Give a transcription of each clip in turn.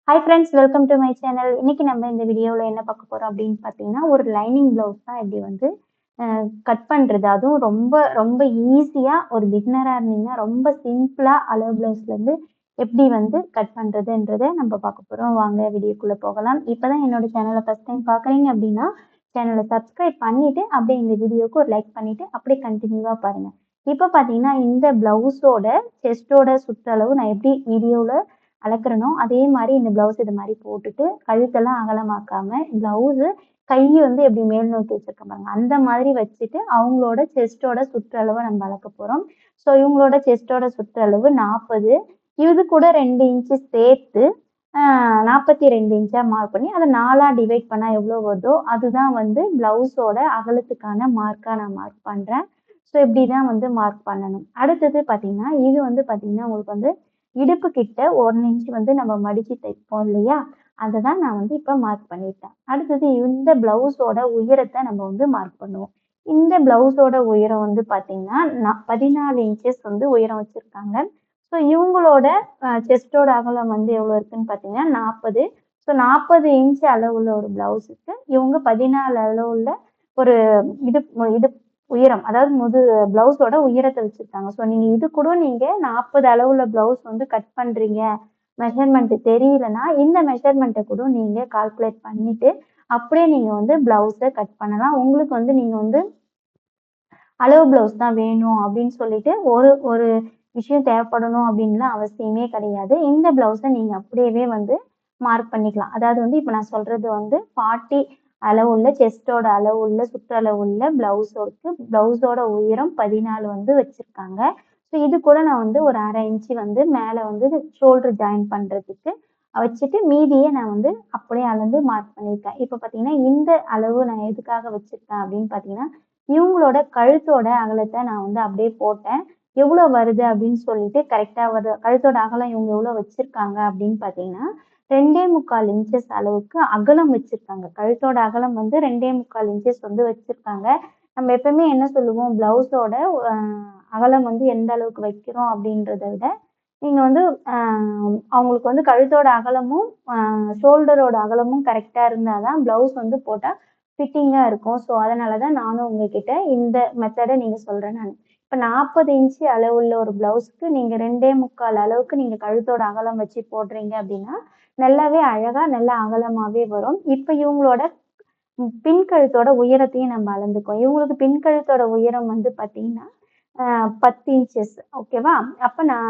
Hi friends, welcome to my channel. இன்னைக்கு நம்ம இந்த வீடியோவில் என்ன பார்க்க போகிறோம் அப்படின்னு பார்த்தீங்கன்னா, ஒரு லைனிங் ப்ளவுஸ் தான் எப்படி வந்து கட் பண்ணுறது. அதுவும் ரொம்ப ரொம்ப ஈஸியாக ஒரு பிகினராக இருந்தீங்கன்னா ரொம்ப சிம்பிளாக அளவு ப்ளவுஸ்லேருந்து எப்படி வந்து கட் பண்ணுறதுன்றதை நம்ம பார்க்க போகிறோம். வாங்க வீடியோக்குள்ளே போகலாம். இப்போ தான் என்னோட சேனலை ஃபஸ்ட் டைம் பார்க்குறீங்க அப்படின்னா சேனலை சப்ஸ்கிரைப் பண்ணிவிட்டு அப்படியே இந்த வீடியோவுக்கு ஒரு லைக் பண்ணிவிட்டு அப்படியே கண்டினியூவாக பாருங்கள். இப்போ பார்த்தீங்கன்னா இந்த ப்ளவுஸோட செஸ்ட்டோட சுற்றளவு நான் எப்படி வீடியோவில் அளக்குறனோ அதே மாதிரி இந்த ப்ளவுஸ் இது மாதிரி போட்டுட்டு கழுத்தெல்லாம் அகலமாக்காம ப்ளவுஸு கை வந்து எப்படி மேல் நோக்கி வச்சிருக்கேன் பாருங்க அந்த மாதிரி வச்சுட்டு அவங்களோட செஸ்டோட சுற்றளவை நம்ம அளக்க போகிறோம். ஸோ இவங்களோட செஸ்டோட சுற்றளவு 40. இது கூட 2 இன்ச்சு சேர்த்து 42 இன்ச்சாக மார்க் பண்ணி அதை 4ஆக டிவைட் பண்ணால் எவ்வளோ வருதோ அதுதான் வந்து ப்ளவுஸோட அகலத்துக்கான மார்க்காக நான் மார்க் பண்ணுறேன். ஸோ இப்படி தான் வந்து மார்க் பண்ணணும். அடுத்தது பார்த்தீங்கன்னா இது வந்து பார்த்தீங்கன்னா உங்களுக்கு வந்து இடுப்பு கிட்ட 1 இன்ச் வந்து நம்ம மடிச்சு தைப்போம் இல்லையா? அதை தான் நான் வந்து இப்போ மார்க் பண்ணிட்டேன். அடுத்தது இந்த ப்ளவுஸோட உயரத்தை நம்ம வந்து மார்க் பண்ணுவோம். இந்த ப்ளவுஸோட உயரம் வந்து பார்த்தீங்கன்னா 14 இன்ச்சஸ் வந்து உயரம் வச்சுருக்காங்க. ஸோ இவங்களோட செஸ்டோட அகலம் வந்து எவ்வளோ இருக்குன்னு பார்த்தீங்கன்னா 40. ஸோ 40 இன்ச் அளவுள்ள ஒரு ப்ளவுஸுக்கு இவங்க 14 அளவுள்ள ஒரு இடுப்பு உயரம், அதாவது ப்ளவுஸோட உயரத்தை வச்சிருக்காங்க. ஸோ நீங்க இது கூட நீங்க 40 அளவுள்ள ப்ளவுஸ் வந்து கட் பண்றீங்க, மெஷர்மெண்ட் தெரியலன்னா இந்த மெஷர்மெண்ட்டை கூட நீங்க கால்குலேட் பண்ணிட்டு அப்படியே நீங்க வந்து ப்ளவுஸை கட் பண்ணலாம். உங்களுக்கு வந்து நீங்க வந்து அளவு ப்ளவுஸ் தான் வேணும் அப்படின்னு சொல்லிட்டு ஒரு ஒரு விஷயம் தேவைப்படணும் அப்படின்லாம் அவசியமே கிடையாது. இந்த ப்ளவுஸை நீங்க அப்படியே வந்து மார்க் பண்ணிக்கலாம். அதாவது வந்து இப்போ நான் சொல்றது வந்து 40 அளவுள்ள செஸ்டோட அளவுள்ள சுற்றளவுள்ள ப்ளவுஸோட உயரம் 14 வந்து வச்சிருக்காங்க. ஸோ இது கூட நான் வந்து ஒரு 1/2 இன்ச்சு வந்து மேலே வந்து ஷோல்டர் ஜாயின் பண்ணுறதுக்கு வச்சுட்டு மீதியை நான் வந்து அப்படியே அளந்து மார்க் பண்ணியிருக்கேன். இப்போ பார்த்தீங்கன்னா இந்த அளவு நான் எதுக்காக வச்சுருக்கேன் அப்படின்னு பார்த்தீங்கன்னா இவங்களோட கழுத்தோட அகலத்தை நான் வந்து அப்படியே போட்டேன். எவ்வளோ வருது அப்படின்னு சொல்லிட்டு கரெக்டாக வருது. கழுத்தோட அகலம் இவங்க எவ்வளோ வச்சிருக்காங்க அப்படின்னு பார்த்தீங்கன்னா 2.25 இன்ச்சஸ் அளவுக்கு அகலம் வச்சிருக்காங்க. கழுத்தோட அகலம் வந்து 2.25 இன்ச்சஸ் வந்து வச்சிருக்காங்க. நம்ம எப்பவுமே என்ன சொல்லுவோம், ப்ளவுஸோட அகலம் வந்து எந்த அளவுக்கு வைக்கிறோம் அப்படின்றத விட நீங்க வந்து அவங்களுக்கு வந்து கழுத்தோட அகலமும் ஷோல்டரோட அகலமும் கரெக்டா இருந்தா தான் ப்ளவுஸ் வந்து போட்டா ஃபிட்டிங்கா இருக்கும். ஸோ அதனால தான் நானும் உங்ககிட்ட இந்த மெத்தட நீங்க சொல்றேன் நானு. இப்ப 40 இன்ச்சு அளவுள்ள ஒரு ப்ளவுஸ்க்கு நீங்க 2.25 அளவுக்கு நீங்க கழுத்தோட அகலம் வச்சு போடுறீங்க அப்படின்னா நல்லாவே அழகா நல்லா அகலமாவே வரும். இப்ப இவங்களோட பின் கழுத்தோட உயரத்தையும் நம்ம அளந்துக்குவோம். இவங்களுக்கு பின் கழுத்தோட உயரம் வந்து பார்த்தீங்கன்னா 10 இன்ச்சஸ் ஓகேவா? அப்ப நான்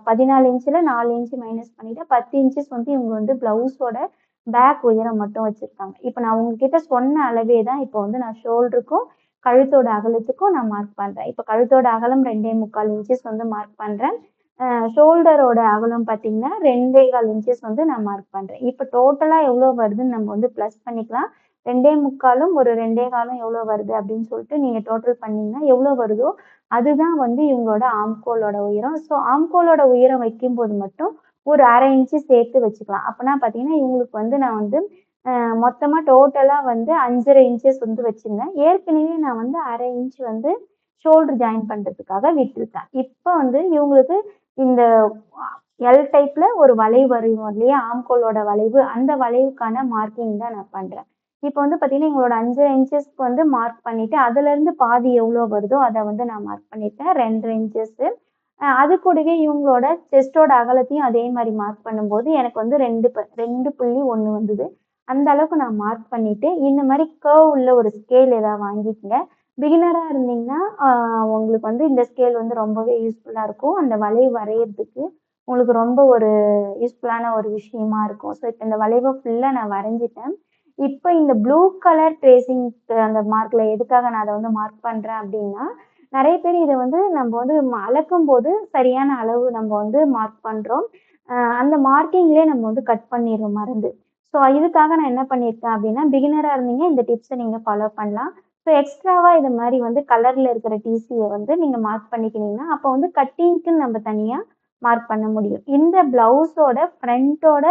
14 இன்ச்ல 4 இன்ச் மைனஸ் பண்ணிட்டேன். 10 இன்ச்சஸ் வந்து இவங்க வந்து ப்ளவுஸோட பேக் உயரம் மட்டும் வச்சிருக்காங்க. இப்ப நான் உங்ககிட்ட சொன்ன அளவே தான் இப்போ வந்து நான் ஷோல்டருக்கும், கழுத்தோட அகலத்துக்கும் நான் மார்க் பண்றேன். இப்ப கழுத்தோட அகலம் 2.25 இன்ச்சஸ் வந்து மார்க் பண்றேன். ஷோல்டரோட அகலம் பார்த்தீங்கன்னா 2.25 இன்ச்சஸ் வந்து நான் மார்க் பண்றேன். இப்ப டோட்டலா எவ்வளோ வருதுன்னு நம்ம வந்து ப்ளஸ் பண்ணிக்கலாம். 2.25ம் ஒரு 2.25ம் எவ்வளோ வருது அப்படின்னு சொல்லிட்டு நீங்க டோட்டல் பண்ணீங்கன்னா எவ்வளோ வருதோ அதுதான் வந்து இவங்களோட ஆம்கோலோட உயரம். ஸோ ஆம்கோலோட உயரம் வைக்கும்போது மட்டும் ஒரு 1/2 இன்ச்சு சேர்த்து வச்சுக்கலாம். அப்பனா பார்த்தீங்கன்னா இவங்களுக்கு வந்து நான் வந்து மொத்தமா டோட்டலா வந்து 5.5 இன்ச்சஸ் வந்து வச்சிருந்தேன். ஏற்கனவே நான் வந்து 1/2 இன்ச் வந்து ஷோல்டர் ஜாயின் பண்றதுக்காக விட்டுருக்கேன். இப்போ வந்து இவங்களுக்கு இந்த எல் டைப்ல ஒரு வளைவு வரைவோம் இல்லையா? ஆம்கோலோட வளைவு. அந்த வளைவுக்கான மார்க்கிங் தான் நான் பண்றேன். இப்போ வந்து பார்த்தீங்கன்னா, எங்களோட 5 இன்ச்சஸ்க்கு வந்து மார்க் பண்ணிட்டு, அதுலேருந்து பாதி எவ்வளோ வருதோ அத வந்து நான் மார்க் பண்ணிட்டேன். 2 இன்ச்சஸு. அது கூடவே இவங்களோட செஸ்ட்டோட அகலத்தையும் அதே மாரி மார்க் பண்ணும்போது, எனக்கு வந்து 2.1 வந்தது. அந்த அளவுக்கு நான் மார்க் பண்ணிட்டு, இந்த மாரி கர்வ் உள்ள ஒரு ஸ்கேல் ஏதாவது வாங்கிக்கங்க. பிகினரா இருந்தீங்கன்னா, உங்களுக்கு வந்து இந்த ஸ்கேல் வந்து ரொம்பவே யூஸ்ஃபுல்லா இருக்கும். அந்த வளைவு வரையறதுக்கு உங்களுக்கு ரொம்ப ஒரு யூஸ்ஃபுல்லான ஒரு விஷயமா இருக்கும். ஸோ, இப்ப இந்த வளைவ ஃபுல்லா நான் வரைஞ்சுட்டேன். இப்ப இந்த ப்ளூ கலர் ட்ரேசிங் அந்த மார்க்ல எதுக்காக நான் அத வந்து மார்க் பண்றேன் அப்டின்னா, நெறைய பேர் இத வந்து நம்ம வந்து அளக்கும்போது சரியான அளவு நம்ம வந்து மார்க் பண்றோம். அந்த மார்க்கிங்லயே நம்ம வந்து கட் பண்ணிர்றோம் மறந்து. ஸோ இதுக்காக நான் என்ன பண்ணியிருக்கேன் அப்டின்னா, பிகினரா இருந்தீங்க இந்த டிப்ஸ நீங்க ஃபாலோ பண்ணலாம். ஸோ எக்ஸ்ட்ராவா இது மாரி வந்து கலர்ல இருக்கிற டிசிய வந்து நீங்க மார்க் பண்ணிக்கினீங்கன்னா, அப்ப வந்து கட்டிங்க்குன்னு நம்ம தனியா மார்க் பண்ண முடியும். இந்த ப்ளவுஸோட ஃப்ரண்டோட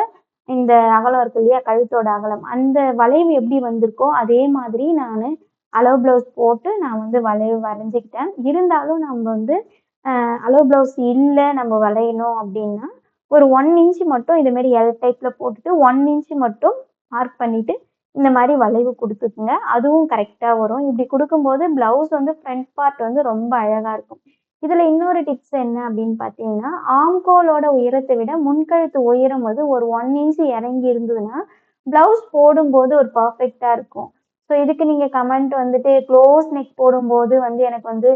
இந்த அகலம் இருக்கு இல்லையா? கழுத்தோட அகலம். அந்த வளைவு எப்படி வந்திருக்கோ, அதே மாதிரி நானு அளவு ப்ளவுஸ் போட்டு நான் வந்து வளைவு வரைஞ்சுக்கிட்டேன். இருந்தாலும் நம்ம வந்து அளவு ப்ளவுஸ் இல்ல நம்ம வளையணும் அப்படின்னா, ஒரு 1 இன்ச் மட்டும் இது மாரி எல் டைப்ல போட்டுட்டு 1 இன்ச் மட்டும் மார்க் பண்ணிட்டு, இந்த மாரி வளைவு குடுத்துக்குங்க. அதுவும் கரெக்ட்டா வரும். இப்படி குடுக்கும்போது பிளவுஸ் வந்து ஃப்ரண்ட் பார்ட் வந்து ரொம்ப அழகா இருக்கும். இதுல இன்னொரு டிப்ஸ் என்ன அப்படின்னு பார்த்தீங்கன்னா, ஆம்கோலோட உயரத்த விட முன்கழுத்து உயரம் வந்து ஒரு 1 இன்ச் இறங்கி இருந்ததுன்னா, பிளவுஸ் போடும்போது ஒரு பெர்ஃபெக்ட்டா இருக்கும். ஸோ இதுக்கு நீங்க கமெண்ட் வந்துட்டு க்ளோஸ் நெக் போடும்போது வந்து எனக்கு வந்து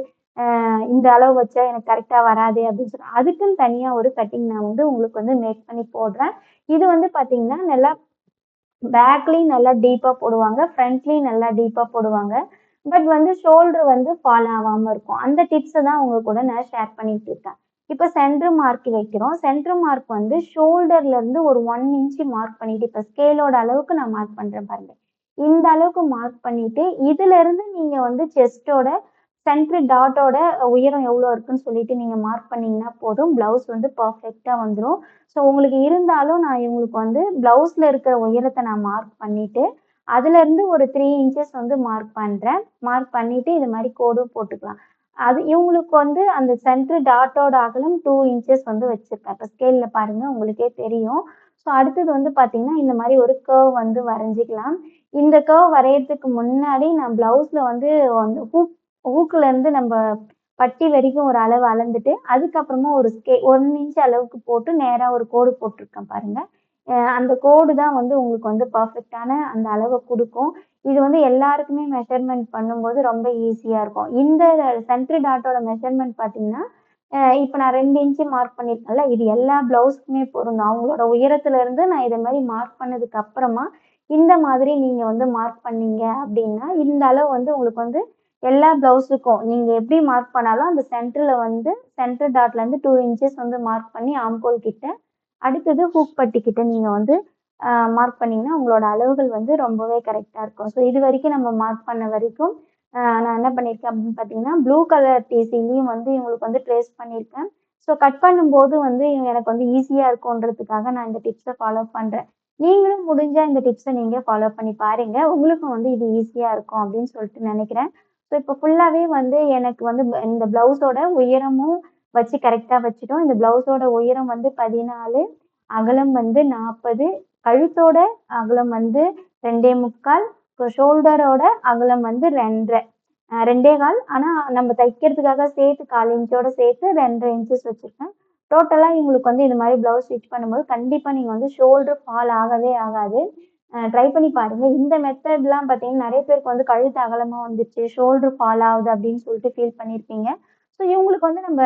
இந்த அளவு வச்சா எனக்கு கரெக்ட்டா வராதே அப்படின்னு சொல்லி அதுக்குன்னு தனியா ஒரு கட்டிங் நான் வந்து உங்களுக்கு வந்து மேக் பண்ணி போடுறேன். இது வந்து பார்த்தீங்கன்னா, நல்லா பேக்லயும் நல்லா டீப்பா போடுவாங்க. ஃப்ரண்ட்லயும் நல்லா டீப்பா போடுவாங்க. பட் வந்து ஷோல்டர் வந்து ஃபால் ஆவாம இருக்கும். அந்த டிப்ஸ தான் உங்க கூட நான் ஷேர் பண்ணிட்டு இருக்கேன். இப்ப சென்டர் மார்க் வைக்கிறோம். சென்டர் மார்க் வந்து ஷோல்டர்ல இருந்து ஒரு 1 இன்ச் மார்க் பண்ணிட்டு, இப்ப ஸ்கேலோட அளவுக்கு நான் மார்க் பண்றேன் பாருங்க. இந்த அளவுக்கு மார்க் பண்ணிட்டு, இதிலிருந்து நீங்க வந்து செஸ்ட்டோட சென்டர் டாட்டோட உயரம் எவ்வளோ இருக்குன்னு சொல்லிட்டு நீங்க மார்க் பண்ணீங்கன்னா போதும். பிளவுஸ் வந்து பெர்ஃபெக்ட்டா வந்துரும். ஸோ உங்களுக்கு இருந்தாலும் நான் இவங்களுக்கு வந்து பிளவுஸ்ல இருக்கிற உயரத்த நான் மார்க் பண்ணிட்டு, அதுலருந்து ஒரு 3 இன்ச்சஸ் வந்து மார்க் பண்றேன். மார்க் பண்ணிட்டு இது மாரி கோடும் போட்டுக்கலாம். அது இவங்களுக்கு வந்து அந்த சென்டர் டாட்டோட அகலம் 2 இன்ச்சஸ் வந்து வச்சிருக்கேன். இப்ப ஸ்கேல்ல பாருங்க உங்களுக்கே தெரியும். ஸோ அடுத்தது வந்து பார்த்தீங்கன்னா, இந்த மாரி ஒரு கர்வ் வந்து வரைஞ்சுக்கலாம். இந்த கர்வ் வரையறதுக்கு முன்னாடி நான் பிளவுஸ்ல வந்து அந்த ஹூக்ல இருந்து நம்ப பட்டி வரைக்கும் ஒரு அளவு அளந்துட்டு, அதுக்கப்புறமா ஒரு 1 இன்ச் அளவுக்கு போட்டு நேரா ஒரு கோடு போட்டுருக்கேன் பாருங்க. அந்த கோடு தான் வந்து உங்களுக்கு வந்து பெர்ஃபெக்ட்டான அந்த அளவ குடுக்கும். இது வந்து எல்லாருக்குமே மெஷர்மென்ட் பண்ணும்போது ரொம்ப ஈஸியா இருக்கும். இந்த சென்டர் டாட்டோட மெஷர்மென்ட் பார்த்தீங்கன்னா, இப்ப நான் 2 இன்ச் மார்க் பண்ணியிருக்கேன்ல, இது எல்லா பிளவுஸ்க்குமே பொருந்தும். அவங்களோட உயரத்துல இருந்து நான் இத மாரி மார்க் பண்ணதுக்கு அப்புறமா, இந்த மாதிரி நீங்க வந்து மார்க் பண்ணீங்க அப்டின்னா, இந்த அளவு வந்து உங்களுக்கு வந்து எல்லா பிளவுஸுக்கும் நீங்க எப்படி மார்க் பண்ணாலும் அந்த சென்டர்ல வந்து சென்டர் டாட்லேருந்து 2 இன்ச்சஸ் வந்து மார்க் பண்ணி ஆம்கோல் கிட்ட, அடுத்தது ஹூக் பட்டி கிட்ட நீங்க வந்து மார்க் பண்ணீங்கன்னா, உங்களோட அளவுகள் வந்து ரொம்பவே கரெக்ட்டா இருக்கும். ஸோ இதுவரைக்கும் நம்ம மார்க் பண்ண வரைக்கும் நான் என்ன பண்ணியிருக்கேன் அப்படின்னு பார்த்தீங்கன்னா, ப்ளூ கலர் டிசிலயும் வந்து இவங்களுக்கு வந்து ட்ரேஸ் பண்ணியிருக்கேன். ஸோ கட் பண்ணும்போது வந்து எனக்கு வந்து ஈஸியா இருக்கும்ன்றதுக்காக நான் இந்த டிப்ஸ ஃபாலோ பண்றேன். நீங்களும் முடிஞ்சா இந்த டிப்ஸ நீங்க ஃபாலோ பண்ணி பாருங்க. உங்களுக்கும் வந்து இது ஈஸியா இருக்கும் அப்படின்னு சொல்லிட்டு நினைக்கிறேன். ஸோ இப்போ ஃபுல்லாவே வந்து எனக்கு வந்து இந்த பிளவுஸோட உயரமும் வச்சு கரெக்ட்டா வச்சுட்டோம். இந்த பிளவுஸோட உயரம் வந்து 14, அகலம் வந்து 40, கழுத்தோட அகலம் வந்து 2 1/4, ஷோல்டரோட அகலம் வந்து 2 1/2 2 1/4 ஆனா நம்ம தைக்கிறதுக்காக சேர்த்து 1/4 இன்ச்சோட சேர்த்து 2 1/2 இன்ச்சஸ் வச்சிருக்கேன். டோட்டலா இவங்களுக்கு வந்து இந்த மாரி பிளவுஸ் ஸ்டிச் பண்ணும்போது கண்டிப்பா நீங்க வந்து ஷோல்டர் ஃபால் ஆகவே ஆகாது. ட்ரை பண்ணி பாருங்க. இந்த மெத்தட்லாம் பார்த்தீங்கன்னா, நெறைய பேருக்கு வந்து கழுத்து அகலமா வந்துருச்சு, ஷோல்டர் ஃபால் ஆகுது அப்படின்னு சொல்லிட்டு ஃபீல் பண்ணியிருப்பீங்க. ஸோ இவங்களுக்கு வந்து நம்ப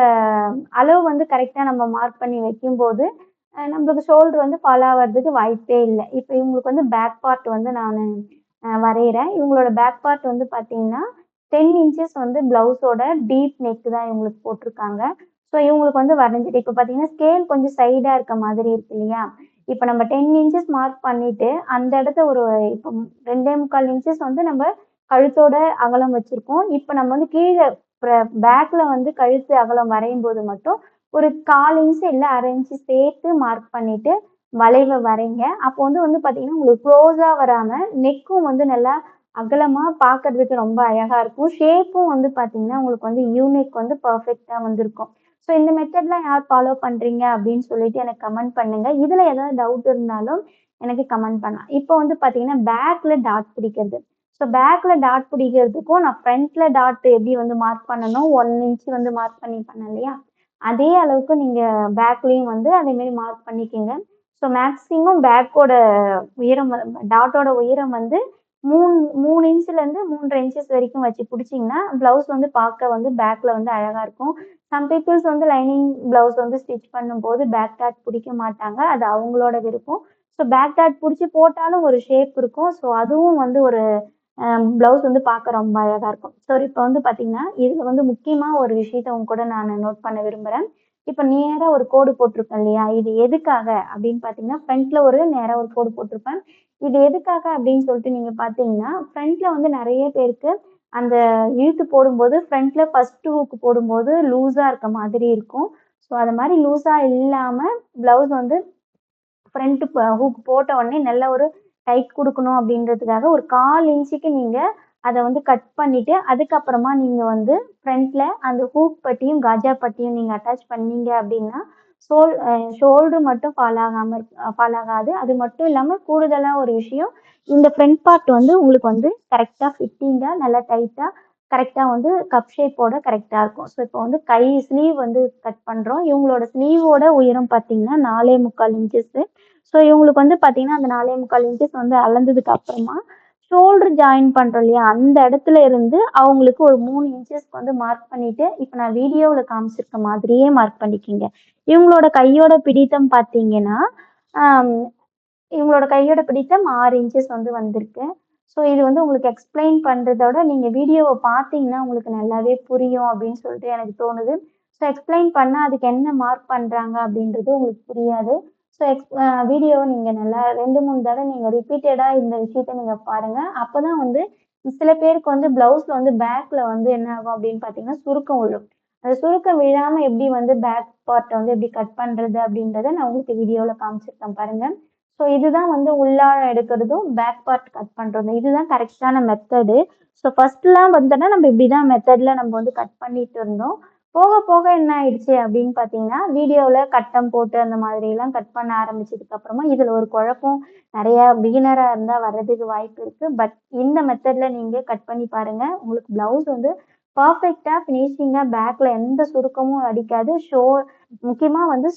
அளவு வந்து கரெக்ட்டா நம்ம மார்க் பண்ணி வைக்கும்போது, நம்மளுக்கு ஷோல்டர் வந்து ஃபால் ஆவறதுக்கு வாய்ப்பே இல்ல. இப்ப இவங்களுக்கு வந்து பேக் பார்ட் வந்து நானு வரையறேன். இவங்களோட பேக் பார்ட் வந்து பார்த்தீங்கன்னா, 10 இன்ச்சஸ் வந்து பிளவுஸோட டீப் நெக் தான் இவங்களுக்கு போட்டிருக்காங்க. ஸோ இவங்களுக்கு வந்து வரைஞ்சுட்டு இப்ப பார்த்தீங்கன்னா, ஸ்கேல் கொஞ்சம் சைடா இருக்க மாதிரி இருக்கு இல்லையா? இப்ப நம்ம 10 இன்ச்சஸ் மார்க் பண்ணிட்டு, அந்த இடத்த ஒரு இப்போ 2 1/4 இன்ச்சஸ் வந்து நம்ம கழுத்தோட அகலம் வச்சிருக்கோம். இப்ப நம்ம வந்து கீழ பேக்ல வந்து கழுத்து அகலம் வரையும்போது மட்டும் ஒரு 1/4 இன்ச் இல்ல 1/2 இன்ச் சேர்த்து மார்க் பண்ணிட்டு வளைவ வரைங்க. அப்போ வந்து பார்த்தீங்கன்னா, உங்களுக்கு க்ளோஸா வராம நெக்கும் வந்து நல்லா அகலமா பார்க்கறதுக்கு ரொம்ப அழகா இருக்கும். ஷேப்பும் வந்து பார்த்தீங்கன்னா, உங்களுக்கு வந்து யூ நெக் வந்து பெர்ஃபெக்ட்டா வந்திருக்கும். ஸோ இந்த மெத்தட்லாம் யார் ஃபாலோ பண்றீங்க அப்படின்னு சொல்லிட்டு எனக்கு கமெண்ட் பண்ணுங்க. இதுல ஏதாவது டவுட் இருந்தாலும் எனக்கு கமெண்ட் பண்ணலாம். இப்போ வந்து பார்த்தீங்கன்னா, பேக்ல டாட் பிடிக்கிறது. ஸோ பேக்ல டாட் பிடிக்கிறதுக்கும் நான் ஃப்ரண்ட்ல டாட் எப்படி வந்து மார்க் பண்ணணும், 1 இன்ச் வந்து மார்க் பண்ணி பண்ணேன் இல்லையா? அதே அளவுக்கு நீங்க பேக்லயும் வந்து அதே மாரி மார்க் பண்ணிக்கங்க. ஸோ மேக்ஸிமம் பேக்கோட உயரம் டாட்டோட உயரம் வந்து 3 இன்ச்லேருந்து 3 1/2 இன்ச்சஸ் வரைக்கும் வச்சு புடிச்சீங்கன்னா, பிளவுஸ் வந்து பார்க்க வந்து பேக்ல வந்து அழகா இருக்கும். சம் பீப்பிள்ஸ் வந்து லைனிங் பிளவுஸ் வந்து ஸ்டிச் பண்ணும்போது பேக் டாட் புடிக்க மாட்டாங்க. அது அவங்களோட விருப்பம். ஸோ பேக் டாட் புடிச்சு போட்டாலும் ஒரு ஷேப் இருக்கும். ஸோ அதுவும் வந்து ஒரு பிளவுஸ் வந்து பார்க்க ரொம்ப அழகா இருக்கும். ஸோ இப்ப வந்து பார்த்தீங்கன்னா, இதுல வந்து முக்கியமா ஒரு விஷயத்த உங்க கூட நானு நோட் பண்ண விரும்புறேன். இப்ப நேரா ஒரு கோடு போட்டிருக்கேன் இல்லையா? இது எதுக்காக அப்படின்னு பார்த்தீங்கன்னா, ஃப்ரண்ட்ல ஒரு நேரா ஒரு கோடு போட்டிருப்பேன். இது எதுக்காக அப்படின்னு சொல்லிட்டு நீங்க பார்த்தீங்கன்னா, ஃப்ரண்ட்ல வந்து நெறைய பேருக்கு அந்த இழுத்து போடும்போது ஃப்ரண்ட்ல ஃபர்ஸ்ட் ஹூக் போடும்போது லூஸா இருக்க மாதிரி இருக்கும். ஸோ அது மாரி லூஸா இல்லாம பிளவுஸ் வந்து ஃப்ரண்ட் ஹூக் போட்ட உடனே நல்ல ஒரு டைட் குடுக்கணும் அப்படின்றதுக்காக ஒரு 1/4 இன்ச்சுக்கு நீங்க அத வந்து கட் பண்ணிட்டு, அதுக்கப்புறமா நீங்க வந்து ஃப்ரண்ட்ல அந்த ஹூக் பட்டியும், காஜா பட்டியும் நீங்க அட்டாச் பண்ணீங்க அப்படின்னா, ஷோல்டர் மட்டும் ஃபால் ஆகாது. அது மட்டும் இல்லாம கூடுதலா ஒரு விஷயம், இந்த ஃப்ரண்ட் பார்ட் வந்து உங்களுக்கு வந்து கரெக்ட்டா ஃபிட்டிங்கா நல்லா டைட்டா கரெக்ட்டா வந்து கப் ஷேப்போட கரெக்ட்டா இருக்கும். ஸோ இப்போ வந்து கை ஸ்லீவ் வந்து கட் பண்றோம். இவங்களோட ஸ்லீவோட உயரம் பார்த்தீங்கன்னா 4.25 இன்ச்சஸ். ஸோ இவங்களுக்கு வந்து பார்த்தீங்கன்னா, அந்த 4.25 இன்ச்சஸ் வந்து அளந்ததுக்கு அப்புறமா, ஷோல்டர் ஜாயின் பண்றோம் இல்லையா? அந்த இடத்துல இருந்து அவங்களுக்கு ஒரு 3 இன்ச்சஸ்க்கு வந்து மார்க் பண்ணிட்டு, இப்ப நான் வீடியோவுல காமிச்சிருக்க மாதிரியே மார்க் பண்ணிக்கங்க. இவங்களோட கையோட பிடித்தம் பார்த்தீங்கன்னா, அம் இவங்களோட கையோட பிடித்தம் 6 இன்ச்சஸ் வந்து வந்திருக்கு. ஸோ இது வந்து உங்களுக்கு எக்ஸ்ப்ளைன் பண்றதோட, நீங்க வீடியோவ பார்த்தீங்கன்னா உங்களுக்கு நல்லாவே புரியும் அப்படின்னு சொல்லிட்டு எனக்கு தோணுது. ஸோ எக்ஸ்ப்ளைன் பண்ணா அதுக்கு என்ன மார்க் பண்றாங்க அப்படின்றது உங்களுக்கு புரியாது. ஸோ வீடியோவ நீங்க நல்லா 2, 3 தடவ நீங்க ரிப்பீட்டடா இந்த விஷயத்த நீங்க பாருங்க. அப்பதான் வந்து சில பேருக்கு வந்து ப்ளவுஸ்ல வந்து பேக்ல வந்து என்ன ஆகும் அப்படின்னு பார்த்தீங்கன்னா, சுருக்கம் விழும். அந்த சுருக்கம் விழாம எப்படி வந்து பேக் பார்ட்ட வந்து எப்படி கட் பண்றது அப்படின்றத நான் உங்களுக்கு வீடியோல காமிச்சிருக்கேன் பாருங்க. ஸோ இதுதான் வந்து உள்ளார எடுக்கிறதும், பேக் பார்ட் கட் பண்றதும். இதுதான் கரெக்ட்டான மெத்தடு. ஸோ ஃபர்ஸ்ட்லாம் வந்துன்னா நம்ம இப்படிதான் மெத்தட்ல நம்ம வந்து கட் பண்ணிட்டு இருந்தோம். போக போக என்ன ஆயிடுச்சு அப்படின்னு பார்த்தீங்கன்னா, வீடியோல கட்டம் போட்டு அந்த மாதிரிலாம் கட் பண்ண ஆரம்பிச்சதுக்கு அப்புறமா, இதுல ஒரு குழப்பம் நெறைய பிகினரா இருந்தா வர்றதுக்கு வாய்ப்பு இருக்கு. பட் இந்த மெத்தட்ல நீங்க கட் பண்ணி பாருங்க. உங்களுக்கு பிளவுஸ் வந்து பெர்ஃபெக்ட்டா ஃபினிஷிங்கா பேக்ல எந்த சுருக்கமும் அடிக்காது. முக்கியமா வந்து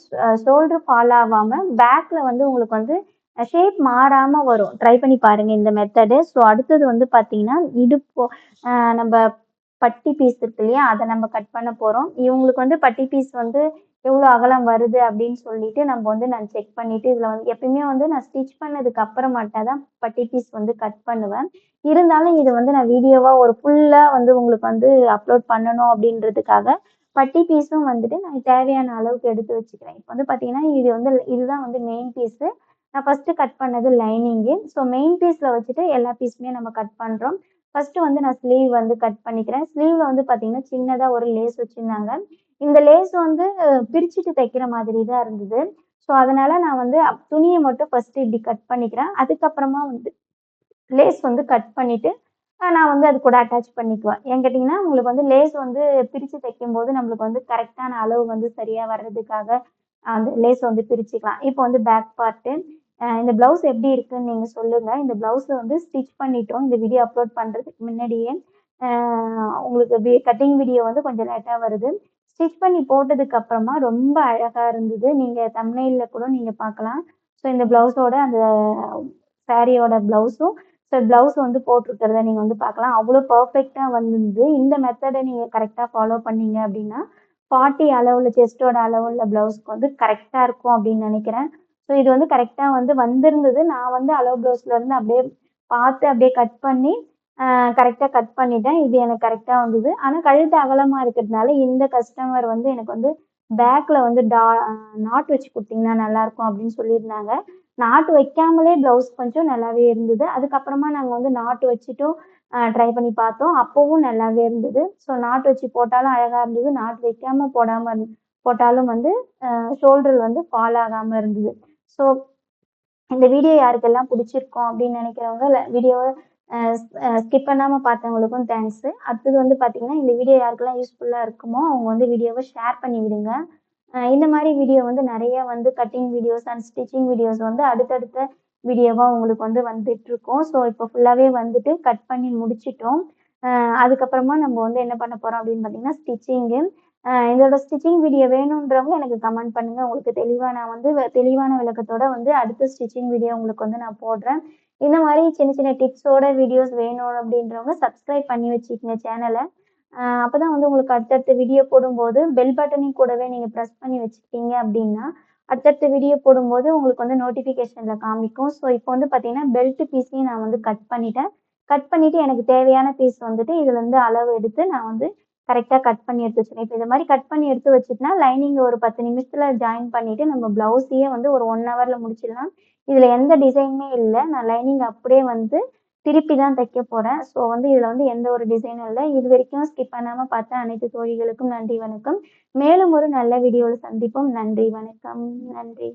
ஷோல்டர் ஃபால் ஆவாம பேக்ல வந்து உங்களுக்கு வந்து ஷேப் மாறாம வரும். ட்ரை பண்ணி பாருங்க இந்த மெத்தடு. ஸோ அடுத்தது வந்து பார்த்தீங்கன்னா, இடுப்பு நம்ப பட்டி பீஸ் இருக்கு இல்லையா? அத நம்ம கட் பண்ண போறோம். இவங்களுக்கு வந்து பட்டி பீஸ் வந்து எவ்வளோ அகலம் வருது அப்படின்னு சொல்லிட்டு நம்ம வந்து நான் செக் பண்ணிட்டு, இதுல வந்து எப்பயுமே வந்து நான் ஸ்டிச் பண்ணதுக்கு அப்புறமாட்டா தான் பட்டி பீஸ் வந்து கட் பண்ணுவேன். இருந்தாலும் இது வந்து நான் வீடியோவா ஒரு ஃபுல்லா வந்து உங்களுக்கு வந்து அப்லோட் பண்ணணும் அப்படின்றதுக்காக, பட்டி பீஸும் வந்துட்டு நான் தேவையான அளவுக்கு எடுத்து வச்சுக்கிறேன். இப்ப வந்து பார்த்தீங்கன்னா, இதுதான் வந்து மெயின் பீஸு. நான் ஃபர்ஸ்ட்டு கட் பண்ணது லைனிங்கு. ஸோ மெயின் பீஸ்ல வச்சுட்டு எல்லா பீஸுமே நம்ம கட் பண்றோம். ஃபர்ஸ்ட்டு வந்து நான் ஸ்லீவ் வந்து கட் பண்ணிக்கிறேன். ஸ்லீவ்ல வந்து பார்த்தீங்கன்னா, சின்னதா ஒரு லேஸ் வச்சிருந்தாங்க. இந்த லேஸ் வந்து பிரிச்சுட்டு தைக்கிற மாதிரி தான் இருந்தது. ஸோ அதனால நான் வந்து துணிய மட்டும் ஃபர்ஸ்ட்டு இப்படி கட் பண்ணிக்கிறேன். அதுக்கப்புறமா வந்து லேஸ் வந்து கட் பண்ணிட்டு, நான் வந்து அது கூட அட்டாச் பண்ணிக்குவேன். ஏன்னு கேட்டீங்கன்னா, உங்களுக்கு வந்து லேஸ் வந்து பிரிச்சு தைக்கும்போது நம்மளுக்கு வந்து கரெக்ட்டான அளவு வந்து சரியா வர்றதுக்காக, அந்த லேஸ் வந்து பிரிச்சுக்கலாம். இப்போ வந்து பேக் பார்ட்டு. இந்த ப்ளவுஸ் எப்படி இருக்குன்னு நீங்க சொல்லுங்க. இந்த ப்ளவுஸ வந்து ஸ்டிச் பண்ணிட்டோம். இந்த வீடியோ அப்லோட் பண்றதுக்கு முன்னாடியே. அ உங்களுக்கு கட்டிங் வீடியோ வந்து கொஞ்சம் லேட்டா வருது. ஸ்டிச் பண்ணி போட்டதுக்கு அப்புறமா ரொம்ப அழகா இருந்தது. நீங்க தம்ப்நெயில்ல கூட நீங்க பார்க்கலாம். ஸோ இந்த ப்ளவுஸோட அந்த சாரியோட ப்ளவுஸும் ப்ளவுஸ் வந்து போட்டிருக்கிறத நீங்க வந்து பார்க்கலாம். அவ்ளோ பெர்ஃபெக்ட்டா வந்திருந்தது. இந்த மெத்தட நீங்க கரெக்ட்டா ஃபாலோ பண்ணீங்க அப்டின்னா, 40 அளவுல செஸ்ட்டோட அளவுள்ள ப்ளவுஸ்க்கு வந்து கரெக்ட்டா இருக்கும் அப்டின்னு நெனைக்கிறேன். ஸோ இது வந்து கரெக்ட்டா வந்து வந்திருந்தது. நான் வந்து அளவு ப்ளவுஸ்லருந்து அப்டியே பார்த்து அப்டியே கட் பண்ணி, கரெக்ட்டா கட் பண்ணிட்டேன். இது எனக்கு கரெக்ட்டா வந்தது. ஆனா கழுத்து அகலமா இருக்கிறதுனால இந்த கஸ்டமர் வந்து எனக்கு வந்து பேக்ல வந்து நாட் வச்சு குடுத்தீங்கன்னா நல்லாயிருக்கும் அப்டின்னு சொல்லியிருந்தாங்க. நாட்டு வைக்காமலே ப்ளவுஸ் கொஞ்சம் நல்லாவே இருந்தது. அதுக்கப்புறமா நாங்க வந்து நாட்டு வச்சுட்டும் ட்ரை பண்ணி பார்த்தோம். அப்பவும் நல்லாவே இருந்தது. ஸோ நாட்டு வச்சு போட்டாலும் அழகா இருந்தது. நாட்டு வைக்காம போட்டாலும் வந்து ஷோல்டர் வந்து ஃபால் ஆகாம இருந்தது. ஸோ இந்த வீடியோ யாருக்கெல்லாம் பிடிச்சிருக்கும் அப்படின்னு நினைக்கிறவங்க வீடியோவ ஸ்கிப் பண்ணாம பார்த்தவங்களுக்கும் தேங்க்ஸு. அடுத்தது வந்து பார்த்தீங்கன்னா, இந்த வீடியோ யாருக்கெல்லாம் யூஸ்ஃபுல்லா இருக்குமோ, அவங்க வந்து வீடியோவ ஷேர் பண்ணி விடுங்க. இந்த மாரி வீடியோ வந்து நெறைய வந்து cutting videos and stitching videos வந்து அடுத்தடுத்த வீடியோவா உங்களுக்கு வந்து வந்துட்டுருக்கும். ஸோ இப்போ ஃபுல்லாவே வந்துட்டு கட் பண்ணி முடிச்சுட்டோம். அ அதுக்கப்புறமா நம்ம வந்து என்ன பண்ண போறோம் அப்படின்னு பார்த்தீங்கன்னா, ஸ்டிச்சிங்கு. இதோட ஸ்டிச்சிங் வீடியோ வேணுன்றவங்க எனக்கு கமெண்ட் பண்ணுங்க. உங்களுக்கு தெளிவா நான் வந்து தெளிவான விளக்கத்தோட வந்து அடுத்த ஸ்டிச்சிங் வீடியோ உங்களுக்கு வந்து நான் போடுறேன். இந்த மாரி சின்ன சின்ன டிப்ஸோட வீடியோஸ் வேணும் அப்படின்றவங்க சப்ஸ்கிரைப் பண்ணி வச்சுக்கங்க சேனல. அப்பதான் வந்து உங்களுக்கு அடுத்தடுத்த வீடியோ போடும்போது பெல் பட்டனையும் கூடவே நீங்க பிரஸ் பண்ணி வச்சுக்கிட்டீங்க அப்படின்னா, அடுத்தடுத்த வீடியோ போடும்போது உங்களுக்கு வந்து நோட்டிஃபிகேஷன்ல காமிக்கும். ஸோ இப்போ வந்து பார்த்தீங்கன்னா, பெல்ட் பீஸையும் நான் வந்து கட் பண்ணிட்டேன். கட் பண்ணிட்டு எனக்கு தேவையான பீஸ் வந்துட்டு இதுலருந்து அளவு எடுத்து நான் வந்து கரெக்ட்டா கட் பண்ணி எடுத்து வச்சுருக்கேன். இப்ப இத மாரி கட் பண்ணி எடுத்து வச்சுட்டனா, லைனிங் ஒரு 10 நிமிஷத்துல ஜாயின் பண்ணிட்டு நம்ம ப்ளவுஸையே வந்து ஒரு 1 ஹவர்ல முடிச்சிடலாம். இதுல எந்த டிசைனுமே இல்ல. நான் லைனிங் அப்படியே வந்து திருப்பி தான் தைக்க போறேன். ஸோ வந்து இதுல வந்து எந்த ஒரு டிசைனும் இல்ல. இதுவரைக்கும் ஸ்கிப் பண்ணாம பார்த்த அனைத்து தோழிகளுக்கும் நன்றி, வணக்கம். மேலும் ஒரு நல்ல வீடியோல சந்திப்போம். நன்றி, வணக்கம். நன்றி.